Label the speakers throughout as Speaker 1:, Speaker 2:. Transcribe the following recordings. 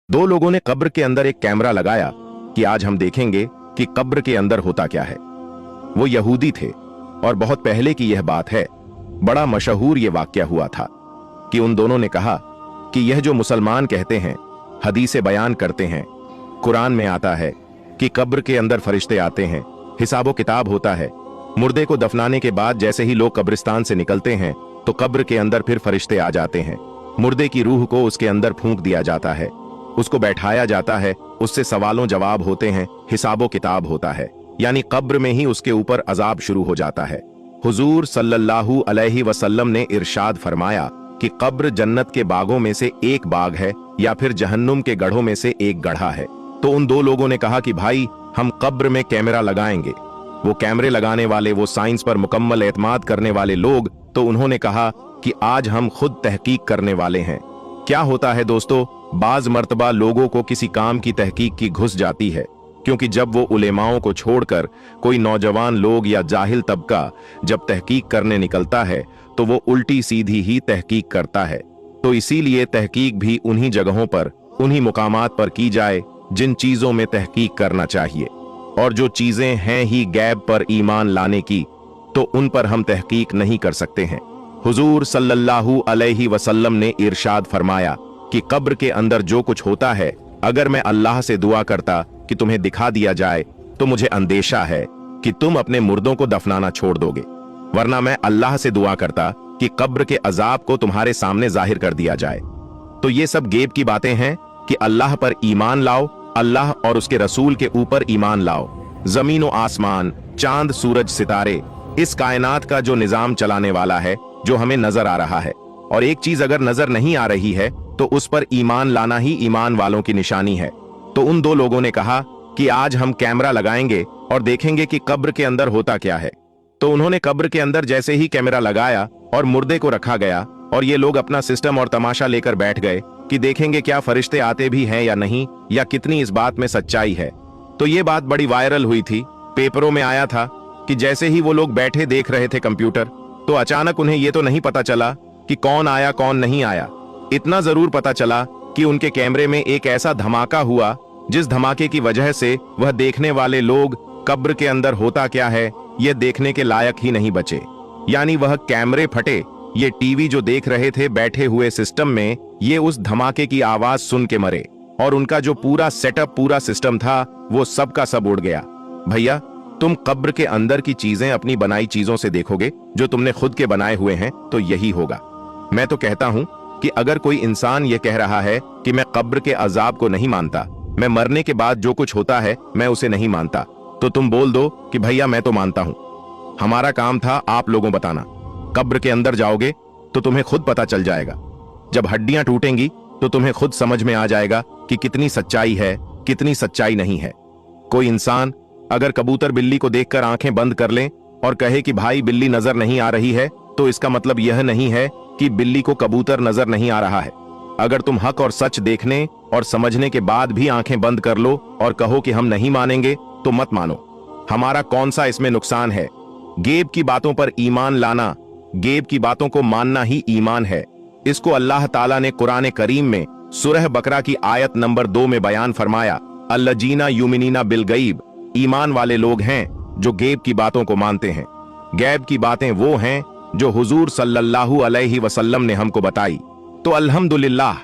Speaker 1: दो लोगों ने कब्र के अंदर एक कैमरा लगाया कि आज हम देखेंगे कि कब्र के अंदर होता क्या है। वो यहूदी थे और बहुत पहले की यह बात है। बड़ा मशहूर यह वाकया हुआ था कि उन दोनों ने कहा कि यह जो मुसलमान कहते हैं, हदीसें बयान करते हैं, कुरान में आता है कि कब्र के अंदर फरिश्ते आते हैं, हिसाबो किताब होता है। मुर्दे को दफनाने के बाद जैसे ही लोग कब्रिस्तान से निकलते हैं तो कब्र के अंदर फिर फरिश्ते आ जाते हैं। मुर्दे की रूह को उसके अंदर फूंक दिया जाता है, उसको बैठाया जाता है, उससे सवालों जवाब होते हैं, हिसाबो किताब होता है, यानी कब्र में ही उसके ऊपर अजाब शुरू हो जाता है। हुजूर सल्लल्लाहु अलैहि वसल्लम ने इरशाद फरमाया कि कब्र जन्नत के बागों में से एक बाग है या फिर जहन्नुम के गढ़ों में से एक गढ़ा है। तो उन दो लोगों ने कहा कि भाई हम कब्र में कैमरा लगाएंगे। वो कैमरे लगाने वाले, वो साइंस पर मुकम्मल एतमाद करने वाले लोग, तो उन्होंने कहा कि आज हम खुद तहकीक करने वाले हैं। क्या होता है दोस्तों, बाज मर्तबा लोगों को किसी काम की तहकीक की घुस जाती है, क्योंकि जब वो उलेमाओं को छोड़कर कोई नौजवान लोग या जाहिल तबका जब तहकीक करने निकलता है तो वो उल्टी सीधी ही तहकीक करता है। तो इसीलिए तहकीक भी उन्हीं जगहों पर, उन्हीं मुकामात पर की जाए जिन चीजों में तहकीक करना चाहिए। और जो चीजें हैं ही गैब पर ईमान लाने की, तो उन पर हम तहकीक नहीं कर सकते हैं। हुजूर सल्लल्लाहु अलैहि वसल्लम ने इरशाद फरमाया कि कब्र के अंदर जो कुछ होता है, अगर मैं अल्लाह से दुआ करता कि तुम्हें दिखा दिया जाए तो मुझे अंदेशा है कि तुम अपने मुर्दों को दफनाना छोड़ दोगे, वरना मैं अल्लाह से दुआ करता कि कब्र के अजाब को तुम्हारे सामने जाहिर कर दिया जाए। तो ये सब गेब की बातें हैं कि अल्लाह पर ईमान लाओ, अल्लाह और उसके रसूल के ऊपर ईमान लाओ। जमीन व आसमान, चांद, सूरज, सितारे, इस कायनात का जो निजाम चलाने वाला है, जो हमें नजर आ रहा है, और एक चीज अगर नजर नहीं आ रही है तो उस पर ईमान लाना ही ईमान वालों की निशानी है। तो उन दो लोगों ने कहा कि आज हम कैमरा लगाएंगे और देखेंगे कि कब्र के अंदर होता क्या है। तो उन्होंने कब्र के अंदर जैसे ही कैमरा लगाया और मुर्दे को रखा गया और ये लोग अपना सिस्टम और तमाशा लेकर बैठ गए कि देखेंगे क्या फरिश्ते आते भी हैं या नहीं, या कितनी इस बात में सच्चाई है। तो ये बात बड़ी वायरल हुई थी, पेपरों में आया था कि जैसे ही वो लोग बैठे देख रहे थे कंप्यूटर, तो अचानक उन्हें ये तो नहीं पता चला कि कौन आया कौन नहीं आया। इतना जरूर पता चला कि उनके कैमरे में एक ऐसा धमाका हुआ जिस धमाके की वजह से वह देखने वाले लोग कब्र के अंदर होता क्या है यह देखने के लायक ही नहीं बचे। यानी वह कैमरे फटे, ये टीवी जो देख रहे थे बैठे हुए सिस्टम में, ये उस धमाके की आवाज सुन के मरे, और उनका जो पूरा सेटअप, पूरा सिस्टम था, वो सब का सब उड़ गया। भैया, तुम कब्र के अंदर की चीजें अपनी बनाई चीजों से देखोगे, जो तुमने खुद के बनाए हुए हैं, तो यही होगा। मैं तो कहता हूं कि अगर कोई इंसान ये कह रहा है कि मैं कब्र के अजाब को नहीं मानता, मैं मरने के बाद जो कुछ होता है मैं उसे नहीं मानता, तो तुम बोल दो कि भैया मैं तो मानता हूं। हमारा काम था आप लोगों बताना। कब्र के अंदर जाओगे तो तुम्हें खुद पता चल जाएगा। जब हड्डियां टूटेंगी तो तुम्हें खुद समझ में आ जाएगा कि कितनी सच्चाई है, कितनी सच्चाई नहीं है। कोई इंसान अगर कबूतर बिल्ली को देखकर आंखें बंद कर ले और कहे कि भाई बिल्ली नजर नहीं आ रही है, तो इसका मतलब यह नहीं है कि बिल्ली को कबूतर नजर नहीं आ रहा है। अगर तुम हक और सच देखने और समझने के बाद भी आंखें बंद कर लो और कहो कि हम नहीं मानेंगे, तो मत मानो। हमारा कौन सा इसमें नुकसान है। गेब की बातों पर ईमान लाना, गेब की बातों को मानना ही ईमान है। इसको अल्लाह ताला ने कुरान करीम में सूरह बकरा की आयत नंबर 2 में बयान फरमाया, अल्लजीना युमिनीना बिल गईब, ईमान वाले लोग हैं जो गेब की बातों को मानते हैं। गैब की बातें वो हैं जो हुजूर सल्लल्लाहु अलैहि वसल्लम ने हमको बताई। तो अल्हम्दुलिल्लाह,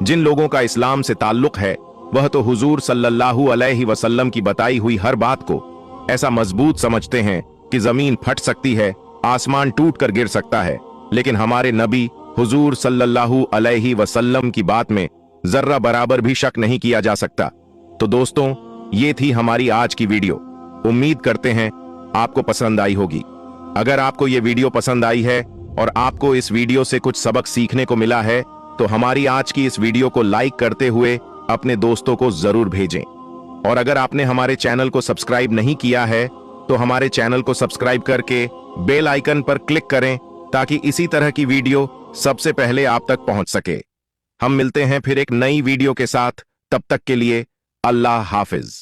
Speaker 1: जिन लोगों का इस्लाम से ताल्लुक है, वह तो हुजूर सल्लल्लाहु अलैहि वसल्लम की बताई हुई हर बात को ऐसा मजबूत समझते हैं कि जमीन फट सकती है, आसमान टूट कर गिर सकता है, लेकिन हमारे नबी हुजूर सल्लल्लाहु अलैहि वसल्लम की बात में जर्रा बराबर भी शक नहीं किया जा सकता। तो दोस्तों, ये थी हमारी आज की वीडियो। उम्मीद करते हैं आपको पसंद आई होगी। अगर आपको ये वीडियो पसंद आई है और आपको इस वीडियो से कुछ सबक सीखने को मिला है, तो हमारी आज की इस वीडियो को लाइक करते हुए अपने दोस्तों को जरूर भेजें। और अगर आपने हमारे चैनल को सब्सक्राइब नहीं किया है, तो हमारे चैनल को सब्सक्राइब करके बेल आइकन पर क्लिक करें, ताकि इसी तरह की वीडियो सबसे पहले आप तक पहुंच सके। हम मिलते हैं फिर एक नई वीडियो के साथ। तब तक के लिए अल्लाह हाफिज।